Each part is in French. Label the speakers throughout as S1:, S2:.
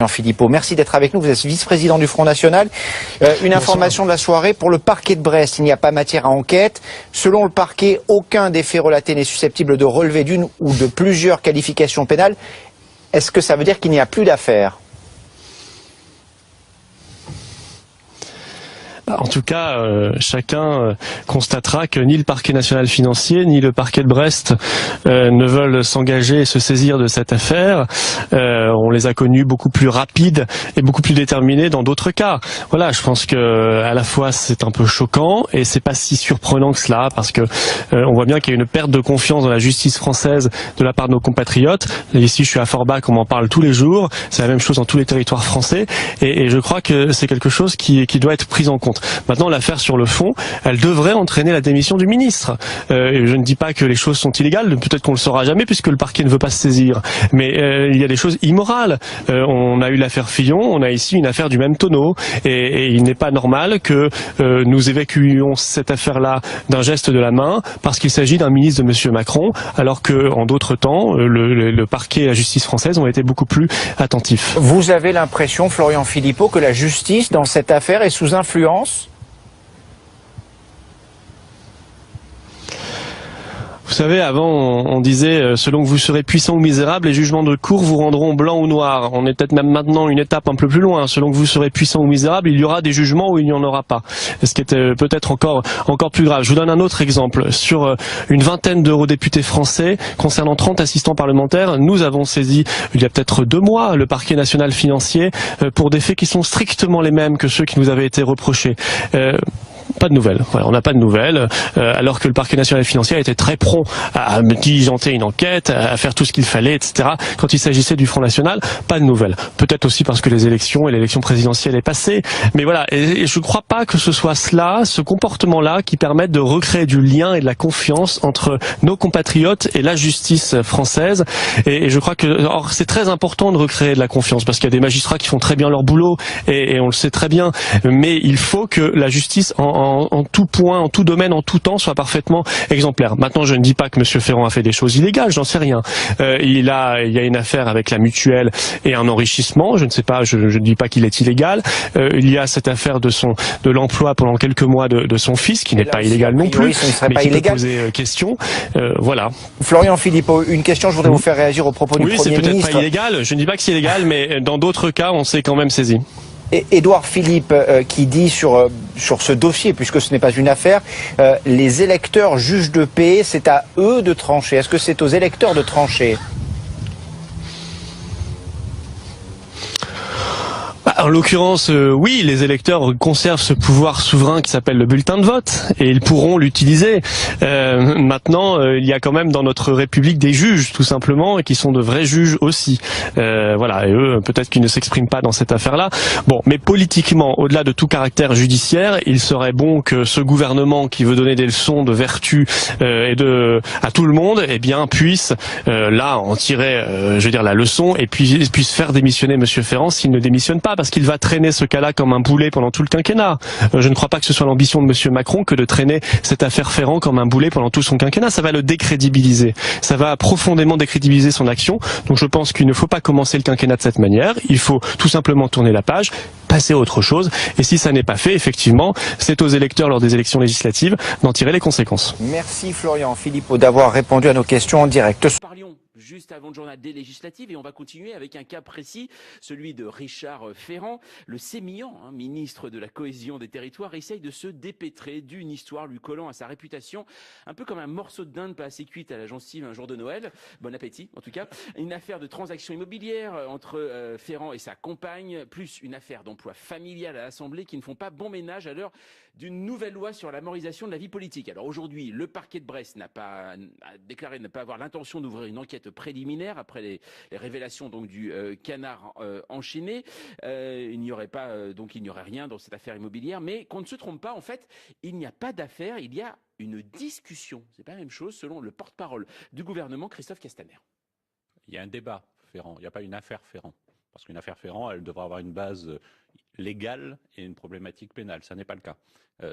S1: Philippot, merci d'être avec nous. Vous êtes vice-président du Front National. Une information de la soirée pour le parquet de Brest. Il n'y a pas matière à enquête. Selon le parquet, aucun des faits relatés n'est susceptible de relever d'une ou de plusieurs qualifications pénales. Est-ce que ça veut dire qu'il n'y a plus d'affaires ?
S2: En tout cas, chacun constatera que ni le parquet national financier, ni le parquet de Brest ne veulent s'engager et se saisir de cette affaire. On les a connus beaucoup plus rapides et beaucoup plus déterminés dans d'autres cas. Voilà, je pense que à la fois c'est un peu choquant et c'est pas si surprenant que cela, parce que on voit bien qu'il y a une perte de confiance dans la justice française de la part de nos compatriotes. Ici, je suis à Forbach, on m'en parle tous les jours. C'est la même chose dans tous les territoires français, et je crois que c'est quelque chose qui doit être pris en compte. Maintenant, l'affaire sur le fond, elle devrait entraîner la démission du ministre. Je ne dis pas que les choses sont illégales, peut-être qu'on le saura jamais puisque le parquet ne veut pas se saisir. Mais il y a des choses immorales. On a eu l'affaire Fillon, on a ici une affaire du même tonneau, et il n'est pas normal que nous évacuions cette affaire-là d'un geste de la main parce qu'il s'agit d'un ministre de Monsieur Macron, alors que en d'autres temps, le parquet et la justice française ont été beaucoup plus attentifs.
S1: Vous avez l'impression, Florian Philippot, que la justice dans cette affaire est sous influence ?
S2: Vous savez, avant, on disait, selon que vous serez puissant ou misérable, les jugements de cour vous rendront blanc ou noir. On est peut-être même maintenant une étape un peu plus loin. Selon que vous serez puissant ou misérable, il y aura des jugements où il n'y en aura pas. Ce qui est peut-être encore plus grave. Je vous donne un autre exemple. Sur une vingtaine d'eurodéputés français, concernant 30 assistants parlementaires, nous avons saisi, il y a peut-être 2 mois, le parquet national financier pour des faits qui sont strictement les mêmes que ceux qui nous avaient été reprochés. Pas de nouvelles. Voilà, on n'a pas de nouvelles, alors que le parquet national financier a été très prompt à diligenter une enquête, à faire tout ce qu'il fallait, etc. Quand il s'agissait du Front National, pas de nouvelles. Peut-être aussi parce que les élections et l'élection présidentielle est passée. Mais voilà, et je ne crois pas que ce soit cela, ce comportement-là, qui permette de recréer du lien et de la confiance entre nos compatriotes et la justice française. Et je crois que c'est très important de recréer de la confiance, parce qu'il y a des magistrats qui font très bien leur boulot, et on le sait très bien. Mais il faut que la justice en tout point, en tout domaine, en tout temps, soit parfaitement exemplaire. Maintenant, je ne dis pas que M. Ferrand a fait des choses illégales, j'en sais rien. Il y a une affaire avec la mutuelle et un enrichissement, je ne sais pas, je ne dis pas qu'il est illégal. Il y a cette affaire de l'emploi pendant quelques mois de son fils, qui n'est pas illégal non plus, mais qui peut poser question. Voilà.
S1: Florian Philippot, une question, je voudrais vous faire réagir au propos du Premier ministre.
S2: Oui, c'est peut-être pas illégal, je ne dis pas que c'est illégal, mais dans d'autres cas, on s'est quand même saisi.
S1: Édouard Philippe qui dit sur ce dossier, puisque ce n'est pas une affaire, les électeurs jugent de paix, c'est à eux de trancher. Est-ce que c'est aux électeurs de trancher ?
S2: En l'occurrence, oui, les électeurs conservent ce pouvoir souverain qui s'appelle le bulletin de vote, et ils pourront l'utiliser. Maintenant, il y a quand même dans notre République des juges, tout simplement, et qui sont de vrais juges aussi. Voilà, et eux, peut-être qu'ils ne s'expriment pas dans cette affaire-là. Bon, mais politiquement, au-delà de tout caractère judiciaire, il serait bon que ce gouvernement qui veut donner des leçons de vertu à tout le monde, eh bien, puisse là en tirer, la leçon, et puis puisse faire démissionner M. Ferrand s'il ne démissionne pas, parce qu'il va traîner ce cas-là comme un boulet pendant tout le quinquennat. Je ne crois pas que ce soit l'ambition de M. Macron que de traîner cette affaire Ferrand comme un boulet pendant tout son quinquennat. Ça va le décrédibiliser. Ça va profondément décrédibiliser son action. Donc je pense qu'il ne faut pas commencer le quinquennat de cette manière. Il faut tout simplement tourner la page, passer à autre chose. Et si ça n'est pas fait, effectivement, c'est aux électeurs lors des élections législatives d'en tirer les conséquences.
S1: Merci Florian Philippot d'avoir répondu à nos questions en direct.
S3: Parlions juste avant le journal des législatives et on va continuer avec un cas précis, celui de Richard Ferrand. Le sémillant, ministre de la cohésion des territoires, essaye de se dépêtrer d'une histoire lui collant à sa réputation, un peu comme un morceau de dinde pas assez cuite à la gencive un jour de Noël. Bon appétit en tout cas. Une affaire de transaction immobilière entre Ferrand et sa compagne, plus une affaire d'emploi familial à l'Assemblée qui ne font pas bon ménage à l'heure d'une nouvelle loi sur la morisation de la vie politique. Alors aujourd'hui, le parquet de Brest a déclaré ne pas avoir l'intention d'ouvrir une enquête préliminaire après les révélations donc du canard enchaîné. Il n'y aurait rien dans cette affaire immobilière, mais qu'on ne se trompe pas, en fait, il n'y a pas d'affaire, il y a une discussion. C'est pas la même chose selon le porte-parole du gouvernement, Christophe Castaner.
S4: Il y a un débat Ferrand, il n'y a pas une affaire Ferrand. Parce qu'une affaire Ferrand, elle devra avoir une base légale et une problématique pénale. Ça n'est pas le cas.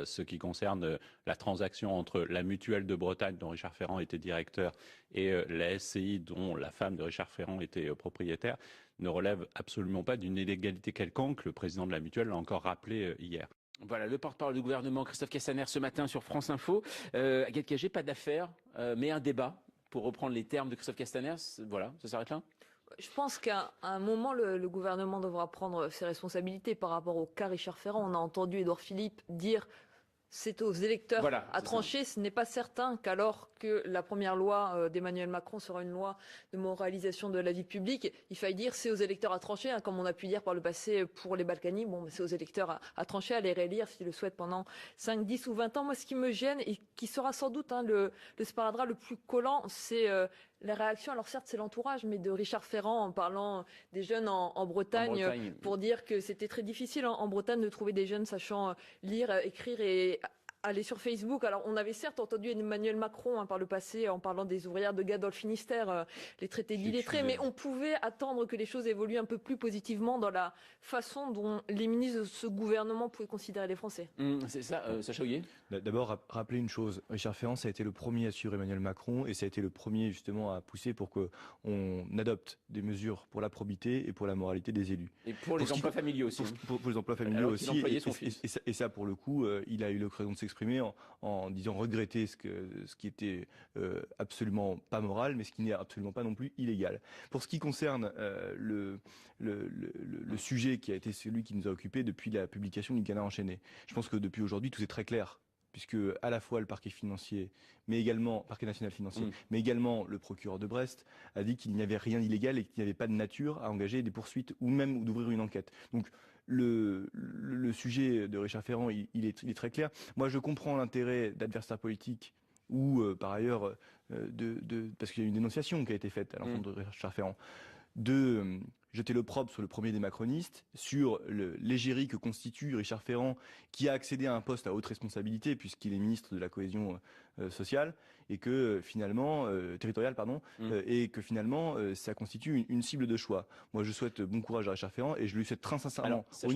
S4: Ce qui concerne la transaction entre la Mutuelle de Bretagne, dont Richard Ferrand était directeur, et la SCI, dont la femme de Richard Ferrand était propriétaire, ne relève absolument pas d'une illégalité quelconque. Le président de la Mutuelle l'a encore rappelé hier.
S3: Voilà, le porte-parole du gouvernement, Christophe Castaner, ce matin sur France Info. Agathe Cagé, pas d'affaire, mais un débat, pour reprendre les termes de Christophe Castaner. Voilà, ça s'arrête là?
S5: Je pense qu'à un moment, le gouvernement devra prendre ses responsabilités par rapport au cas Richard Ferrand. On a entendu Édouard Philippe dire c'est aux électeurs à trancher. Ce n'est pas certain qu'alors que la première loi d'Emmanuel Macron sera une loi de moralisation de la vie publique, il faille dire c'est aux électeurs à trancher, hein, comme on a pu dire par le passé pour les Balkany. Bon, c'est aux électeurs à trancher, à les réélire s'ils le souhaitent pendant 5, 10 ou 20 ans. Moi, ce qui me gêne et qui sera sans doute le sparadrap le plus collant, c'est la réaction, alors certes c'est l'entourage, mais de Richard Ferrand en parlant des jeunes en Bretagne, pour dire que c'était très difficile en Bretagne de trouver des jeunes sachant lire, écrire et aller sur Facebook. Alors on avait certes entendu Emmanuel Macron par le passé en parlant des ouvrières de Gad dans le Finistère, les traités d'illettrés, mais on pouvait attendre que les choses évoluent un peu plus positivement dans la façon dont les ministres de ce gouvernement pouvaient considérer les Français.
S3: C'est ça, Sacha Houillet.
S6: D'abord, rappeler une chose, Richard Ferrand, ça a été le premier à suivre Emmanuel Macron et ça a été le premier justement à pousser pour qu'on adopte des mesures pour la probité et pour la moralité des élus.
S3: Et pour les emplois familiaux aussi.
S6: Pour les emplois familiaux aussi. Et ça, pour le coup, il a eu l'occasion de s'exprimer en disant regretter ce qui était absolument pas moral, mais ce qui n'est absolument pas non plus illégal. Pour ce qui concerne le sujet qui a été celui qui nous a occupé depuis la publication du Canard enchaîné, je pense que depuis aujourd'hui tout est très clair, puisque à la fois le parquet financier, mais également parquet national financier, mais également le procureur de Brest a dit qu'il n'y avait rien d'illégal et qu'il n'y avait pas de nature à engager des poursuites ou même d'ouvrir une enquête. Donc le sujet de Richard Ferrand, il est très clair. Moi, je comprends l'intérêt d'adversaires politiques ou par ailleurs parce qu'il y a une dénonciation qui a été faite à l'encontre de Richard Ferrand, de jeter l'opprobre sur le premier des macronistes, sur l'égérie que constitue Richard Ferrand, qui a accédé à un poste à haute responsabilité puisqu'il est ministre de la cohésion sociale et que finalement territoriale, et que finalement ça constitue une cible de choix. Moi, je souhaite bon courage à Richard Ferrand et je lui souhaite très sincèrement, au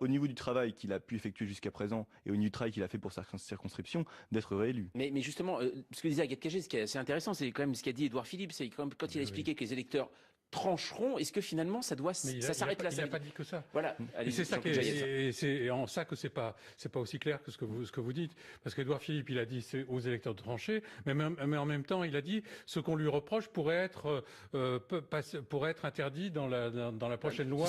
S6: niveau du travail qu'il a pu effectuer jusqu'à présent et au niveau du travail qu'il a fait pour sa circonscription, d'être réélu.
S3: Mais justement, ce que disait Agathe Cagé, ce qui est assez intéressant, c'est quand même ce qu'a dit Édouard Philippe, c'est quand il a expliqué que les électeurs trancheront, est-ce que finalement ça s'arrête là?
S7: Il n'a pas dit que ça.
S3: Voilà.
S7: Et c'est ça c'est en ça que c'est pas aussi clair que ce que vous dites, parce qu'Édouard Philippe, il a dit c'est aux électeurs de trancher, mais en même temps il a dit ce qu'on lui reproche pourrait être interdit dans la prochaine loi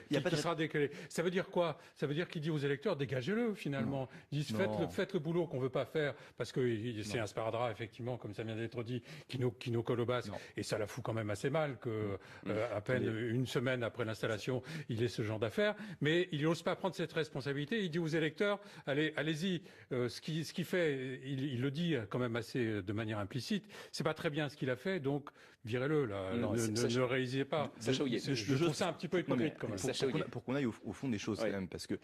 S7: qui sera décalée. Ça veut dire quoi? Ça veut dire qu'il dit aux électeurs dégagez-le finalement. Ils disent faites le boulot qu'on veut pas faire parce que c'est un sparadrap effectivement comme ça vient d'être dit qui nous colle au basque et ça la fout quand même assez mal que à peine une semaine après l'installation, il ait ce genre d'affaires, mais il n'ose pas prendre cette responsabilité. Il dit aux électeurs, allez-y. Ce qu'il fait, il le dit quand même assez de manière implicite. C'est pas très bien ce qu'il a fait, donc virez-le là. Ne réalisez pas. Je trouve ça un petit peu hypocrite quand même.
S6: Pour qu'on aille au fond des choses quand même, parce que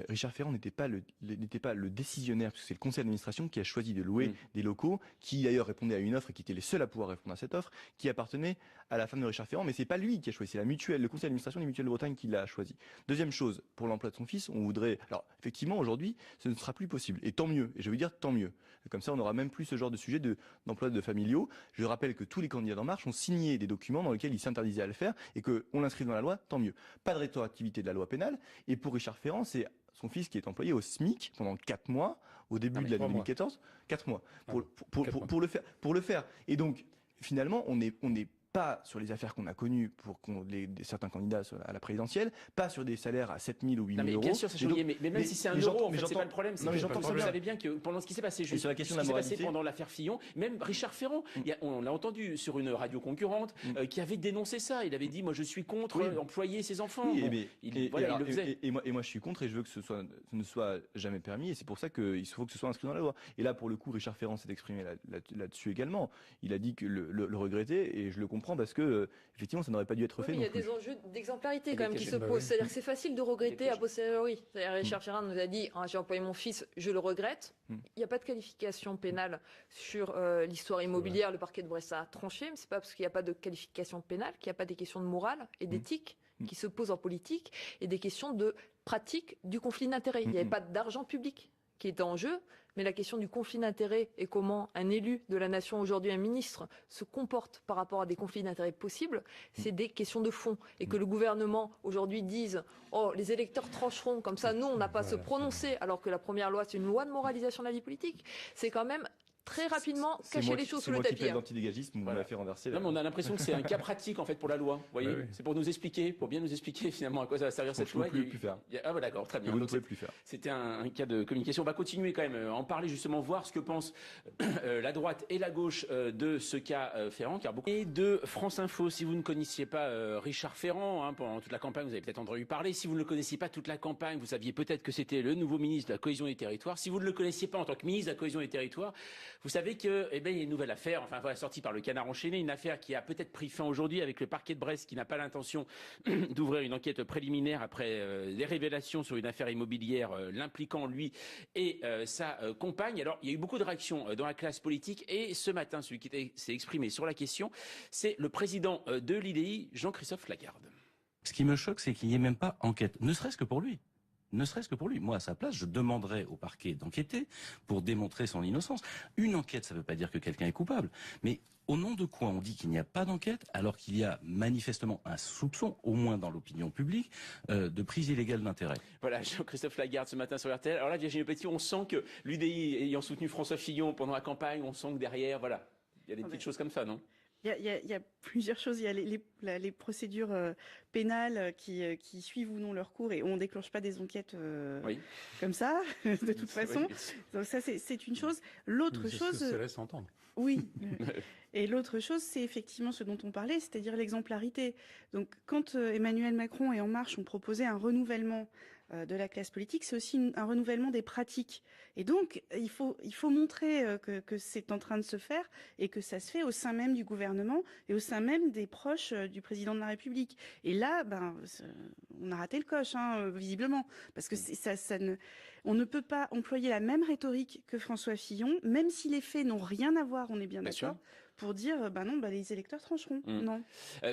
S6: Richard Ferrand n'était pas le décisionnaire, parce que c'est le conseil d'administration qui a choisi de louer des locaux, qui d'ailleurs répondait à une offre et qui était les seuls à pouvoir répondre à cette offre, qui appartenait à la femme de Richard Ferrand, mais c'est pas lui qui a choisi, c'est la mutuelle, le conseil d'administration des mutuelles de Bretagne qui l'a choisi. Deuxième chose, pour l'emploi de son fils, on voudrait, alors effectivement aujourd'hui, ce ne sera plus possible, et tant mieux, et je veux dire tant mieux. Comme ça, on n'aura même plus ce genre de sujet d'emploi de familiaux. Je rappelle que tous les candidats d'En Marche ont signé des documents dans lesquels ils s'interdisaient à le faire, et que on l'inscrit dans la loi, tant mieux. Pas de rétroactivité de la loi pénale, et pour Richard Ferrand, c'est son fils qui est employé au SMIC pendant 4 mois, au début de l'année 2014, 4 mois, pour le faire. Et donc, finalement, on n'est pas sur les affaires qu'on a connues pour certains candidats à la présidentielle, pas sur des salaires à 7 000 ou 8 000 euros.
S3: Bien sûr, ça mais même si c'est 1 euro, en fait, c'est pas le problème. Vous savez bien que pendant ce qui s'est passé, juste,
S6: sur la question
S3: ce qui s'est passé pendant l'affaire Fillon, même Richard Ferrand, on l'a entendu sur une radio concurrente, qui avait dénoncé ça. Il avait dit, moi, je suis contre employer ses enfants. Il le faisait.
S6: Et moi, je suis contre et je veux que ce ne soit jamais permis. Et c'est pour ça qu'il faut que ce soit inscrit dans la loi. Et là, pour le coup, Richard Ferrand s'est exprimé là-dessus également. Il a dit que le regrettait et je le comprends parce que effectivement ça n'aurait pas dû être fait.
S5: Il y a des enjeux d'exemplarité quand même qui se posent. C'est-à-dire que c'est facile de regretter a posteriori. C'est-à-dire Richard Ferrand nous a dit j'ai employé mon fils, je le regrette. Il n'y a pas de qualification pénale sur l'histoire immobilière. Le parquet de Brest a tranché, mais c'est pas parce qu'il n'y a pas de qualification pénale qu'il n'y a pas des questions de morale et d'éthique qui se posent en politique et des questions de pratique du conflit d'intérêts. Il n'y avait pas d'argent public qui était en jeu, mais la question du conflit d'intérêts et comment un élu de la nation, aujourd'hui un ministre, se comporte par rapport à des conflits d'intérêts possibles, c'est des questions de fond. Et que le gouvernement aujourd'hui dise « Oh, les électeurs trancheront, comme ça nous on n'a pas à se prononcer », alors que la première loi c'est une loi de moralisation de la vie politique, c'est quand même très rapidement cacher les choses sous le tapis.
S6: C'est l'antidégagisme, on l'a fait renverser.
S3: Non, mais on a l'impression que c'est un cas pratique en fait pour la loi. Vous voyez, c'est pour nous expliquer, pour bien nous expliquer finalement à quoi ça va servir cette loi.
S6: Vous ne pouvez plus faire.
S3: Ah bah d'accord, très bien.
S6: Vous ne pouvez plus faire.
S3: C'était un cas de communication. On va continuer quand même à en parler justement, voir ce que pensent la droite et la gauche de ce cas Ferrand, car beaucoup. Et de France Info, si vous ne connaissiez pas Richard Ferrand, pendant toute la campagne, vous avez peut-être entendu parler. Si vous ne le connaissiez pas toute la campagne, vous saviez peut-être que c'était le nouveau ministre de la Cohésion des Territoires. Si vous ne le connaissiez pas en tant que ministre de la Cohésion des Territoires, vous savez que il y a une nouvelle affaire, enfin voilà, sortie par le Canard enchaîné, une affaire qui a peut-être pris fin aujourd'hui avec le parquet de Brest qui n'a pas l'intention d'ouvrir une enquête préliminaire après des révélations sur une affaire immobilière l'impliquant lui et sa compagne. Alors il y a eu beaucoup de réactions dans la classe politique et ce matin, celui qui s'est exprimé sur la question, c'est le président de l'IDI, Jean-Christophe Lagarde.
S8: Ce qui me choque, c'est qu'il n'y ait même pas enquête, ne serait-ce que pour lui. Ne serait-ce que pour lui. Moi, à sa place, je demanderais au parquet d'enquêter pour démontrer son innocence. Une enquête, ça ne veut pas dire que quelqu'un est coupable. Mais au nom de quoi on dit qu'il n'y a pas d'enquête alors qu'il y a manifestement un soupçon, au moins dans l'opinion publique, de prise illégale d'intérêt.
S3: Voilà, Jean-Christophe Lagarde ce matin sur RTL. Alors là, Virginie Petit, on sent que l'UDI ayant soutenu François Fillon pendant la campagne, on sent que derrière, voilà, il y a des petites choses comme ça, non ?
S9: Il y a plusieurs choses. Il y a les procédures pénales qui suivent ou non leur cours et on ne déclenche pas des enquêtes comme ça, de toute façon. Donc ça, c'est une chose. L'autre chose...
S7: Ça laisse entendre.
S9: Oui. Et l'autre chose, c'est effectivement ce dont on parlait, c'est-à-dire l'exemplarité. Donc quand Emmanuel Macron et En Marche ont proposé un renouvellement de la classe politique, c'est aussi un renouvellement des pratiques. Et donc, il faut montrer que c'est en train de se faire et que ça se fait au sein même du gouvernement et au sein même des proches du président de la République. Et là, on a raté le coche, visiblement, parce que on ne peut pas employer la même rhétorique que François Fillon, même si les faits n'ont rien à voir, on est bien d'accord, pour dire les électeurs trancheront. Non.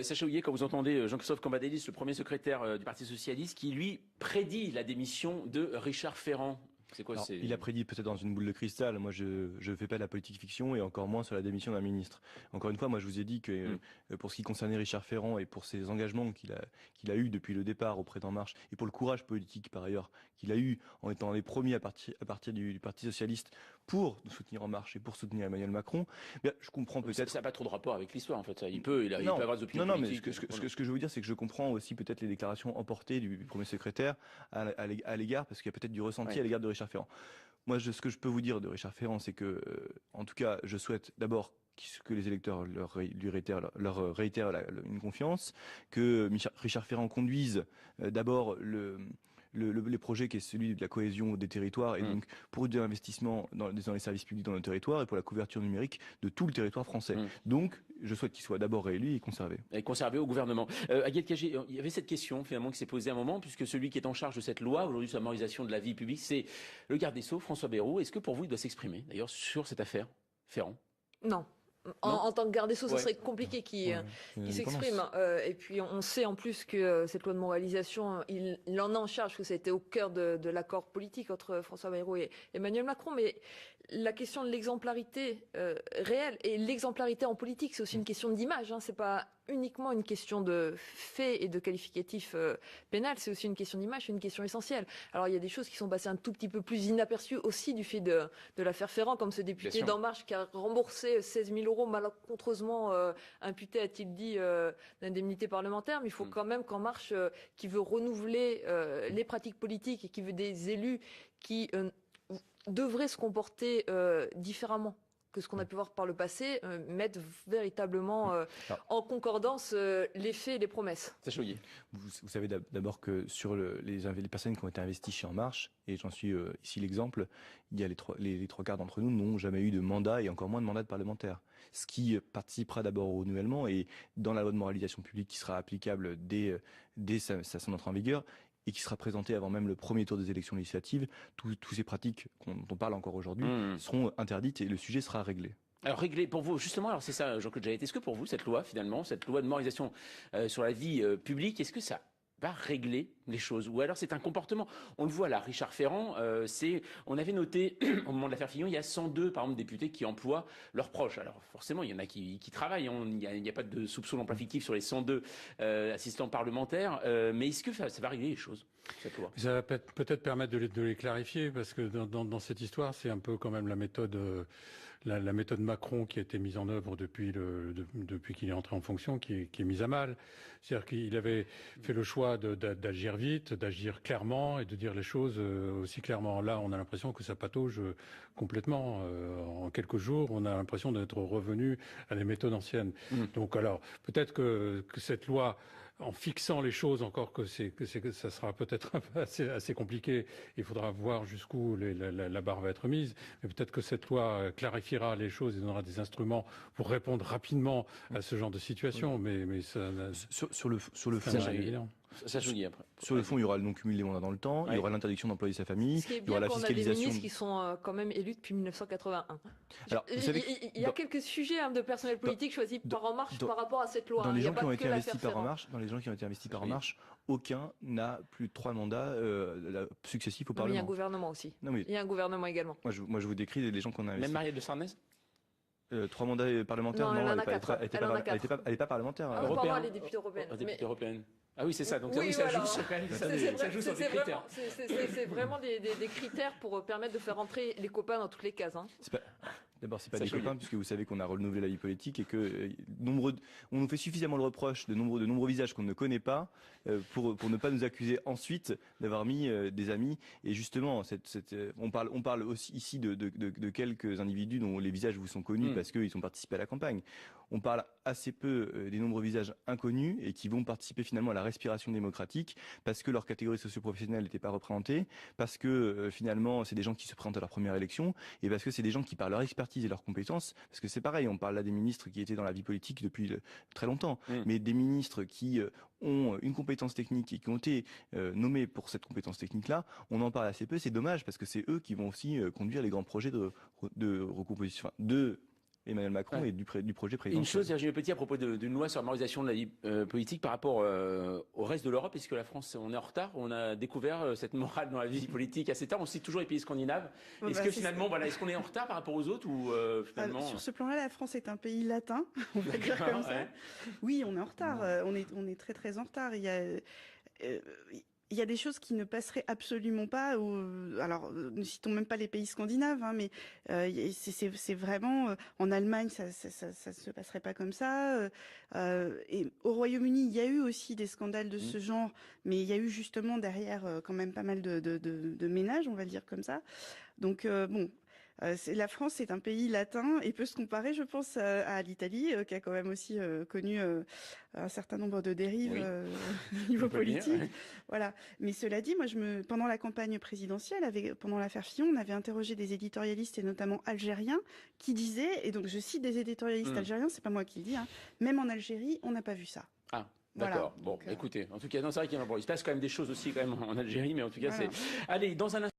S3: Sacha Houlié, quand vous entendez Jean-Christophe Cambadélis, le premier secrétaire du Parti socialiste, qui lui prédit la démission de Richard Ferrand. C'est quoi,
S6: il a prédit peut-être dans une boule de cristal. Moi, je ne fais pas de la politique fiction et encore moins sur la démission d'un ministre. Encore une fois, moi, je vous ai dit que pour ce qui concernait Richard Ferrand et pour ses engagements qu'il a eu depuis le départ auprès d'En Marche et pour le courage politique par ailleurs qu'il a eu en étant les premiers à partir du Parti socialiste pour soutenir En Marche et pour soutenir Emmanuel Macron, je comprends peut-être.
S3: Ça n'a pas trop de rapport avec l'histoire en fait. Il peut avoir des opinions politiques.
S6: Mais ce que je veux dire, c'est que je comprends aussi peut-être les déclarations emportées du premier secrétaire à l'égard, parce qu'il y a peut-être du ressenti à l'égard de Richard Ferrand. Moi, ce que je peux vous dire de Richard Ferrand, c'est que, en tout cas, je souhaite d'abord que les électeurs leur réitèrent une confiance, que Richard Ferrand conduise d'abord les projets qui est celui de la cohésion des territoires et donc pour de l'investissement dans les services publics dans nos territoires et pour la couverture numérique de tout le territoire français. Donc, je souhaite qu'il soit d'abord réélu et conservé.
S3: Et conservé au gouvernement. Aguette Cagé, il y avait cette question finalement qui s'est posée à un moment, puisque celui qui est en charge de cette loi, aujourd'hui sur la moralisation de la vie publique, c'est le garde des Sceaux, François Bayrou. Est-ce que pour vous, il doit s'exprimer d'ailleurs sur cette affaire Ferrand ?
S5: Non. En tant que garde des Sceaux, ça serait compliqué qu'il s'exprime. Et puis on sait en plus que cette loi de moralisation, il en a en charge, que ça a été au cœur de l'accord politique entre François Bayrou et Emmanuel Macron. Mais la question de l'exemplarité réelle et l'exemplarité en politique, c'est aussi une question d'image. C'est pas uniquement une question de faits et de qualificatifs pénal, c'est aussi une question d'image, c'est une question essentielle. Alors il y a des choses qui sont passées un tout petit peu plus inaperçues aussi du fait de l'affaire Ferrand, comme ce député d'En Marche qui a remboursé 16 000 € malencontreusement imputé, a-t-il dit, d'indemnité parlementaire. Mais il faut quand même qu'En Marche, qui veut renouveler les pratiques politiques et qui veut des élus qui devraient se comporter différemment que ce qu'on a pu voir par le passé, mettre véritablement en concordance les faits et les promesses.
S6: Vous savez d'abord que sur les personnes qui ont été investies chez En Marche, et j'en suis ici l'exemple, il y a les trois quarts d'entre nous n'ont jamais eu de mandat et encore moins de mandat de parlementaire. Ce qui participera d'abord au renouvellement et dans la loi de moralisation publique qui sera applicable dès son entrée en vigueur, et qui sera présenté avant même le premier tour des élections législatives, toutes ces pratiques dont on parle encore aujourd'hui seront interdites et le sujet sera réglé.
S3: Alors réglé pour vous, justement, alors c'est ça Jean-Claude Jaët, est-ce que pour vous cette loi finalement, cette loi de moralisation sur la vie publique, est-ce que ça va régler les choses. Ou alors c'est un comportement. On le voit là, Richard Ferrand, on avait noté au moment de l'affaire Fillon, il y a 102 par exemple députés qui emploient leurs proches. Alors forcément, il y en a qui travaillent. Il n'y a pas de soupçon d'emploi fictif sur les 102 assistants parlementaires. Mais est-ce que ça va régler les choses, cette loi ?
S7: Ça va peut-être permettre de les clarifier, parce que dans cette histoire, c'est un peu quand même la méthode Macron qui a été mise en œuvre depuis qu'il est entré en fonction, qui est mise à mal. C'est-à-dire qu'il avait fait le choix d'agir vite, d'agir clairement et de dire les choses aussi clairement. Là, on a l'impression que ça patauge complètement. En quelques jours, on a l'impression d'être revenu à des méthodes anciennes. Donc alors, peut-être que cette loi, en fixant les choses, encore que ça sera peut-être assez compliqué. Il faudra voir jusqu'où la barre va être mise. Mais peut-être que cette loi clarifiera les choses et donnera des instruments pour répondre rapidement à ce genre de situation. Mais ça,
S6: sur le fond,
S7: évident.
S3: Ça se dit après.
S6: Sur le fond, il y aura le non-cumul des mandats dans le temps, il y aura l'interdiction d'employer sa famille,
S5: il
S6: y aura la
S5: qu'on
S6: fiscalisation.
S5: a des ministres qui sont quand même élus depuis 1981.
S6: Alors, vous savez
S5: il y a quelques sujets de personnel politique choisis par En Marche par rapport à cette loi.
S6: Dans les gens qui ont été investis par En Marche, aucun n'a plus de 3 mandats successifs au Parlement.
S5: Il y a un gouvernement aussi. Il y a un gouvernement également.
S6: Moi, je vous décris les gens qu'on a investis.
S3: Même Marielle de Sarnez
S6: 3 mandats parlementaires,
S5: non, elle
S6: n'est pas parlementaire.
S5: Pardon, elle est députée européenne.
S3: Députée européenne. Ah oui, c'est ça. Donc
S5: oui,
S3: ça joue sur quand même. Ça joue sur des critères.
S5: C'est vraiment des critères pour permettre de faire entrer les copains dans toutes les cases.
S6: D'abord, c'est pas des copains, puisque vous savez qu'on a renouvelé la vie politique et que on nous fait suffisamment le reproche de nombreux visages qu'on ne connaît pas pour ne pas nous accuser ensuite d'avoir mis des amis. Et justement, on parle aussi ici de quelques individus dont les visages vous sont connus parce qu'ils ont participé à la campagne. On parle assez peu des nombreux visages inconnus et qui vont participer finalement à la respiration démocratique parce que leur catégorie socio-professionnelle n'était pas représentée, parce que finalement c'est des gens qui se présentent à leur première élection et parce que c'est des gens qui par leur expertise et leurs compétences, parce que c'est pareil, on parle là des ministres qui étaient dans la vie politique depuis très longtemps, mais des ministres qui ont une compétence technique et qui ont été nommés pour cette compétence technique-là, on en parle assez peu, c'est dommage parce que c'est eux qui vont aussi conduire les grands projets de recomposition, de Emmanuel Macron et du projet présidentiel.
S3: Une chose, Virginie Petit, à propos d'une loi sur la normalisation de la vie politique par rapport au reste de l'Europe, est-ce que la France, on est en retard? On a découvert cette morale dans la vie politique assez tard. On cite toujours les pays scandinaves. Est-ce que finalement, est-ce qu'on est en retard par rapport aux autres ou finalement...
S9: Sur ce plan-là, la France est un pays latin, on va dire comme ça. Oui, on est en retard. On est très très en retard. Il y a des choses qui ne passeraient absolument pas. Alors, ne citons même pas les pays scandinaves, mais c'est vraiment en Allemagne, ça se passerait pas comme ça. Et au Royaume-Uni, il y a eu aussi des scandales de ce genre, mais il y a eu justement derrière quand même pas mal de ménages, on va le dire comme ça. Donc la France est un pays latin et peut se comparer, je pense, à l'Italie, qui a quand même aussi connu un certain nombre de dérives au niveau politique. Voilà. Mais cela dit, moi, pendant la campagne présidentielle, pendant l'affaire Fillon, on avait interrogé des éditorialistes et notamment algériens qui disaient, et donc je cite des éditorialistes algériens, c'est pas moi qui le dis, même en Algérie, on n'a pas vu ça.
S3: Ah. D'accord. Voilà. Bon, écoutez, en tout cas, c'est vrai qu'il se passe quand même des choses aussi quand même en Algérie, mais en tout cas, c'est. Allez, dans un instant.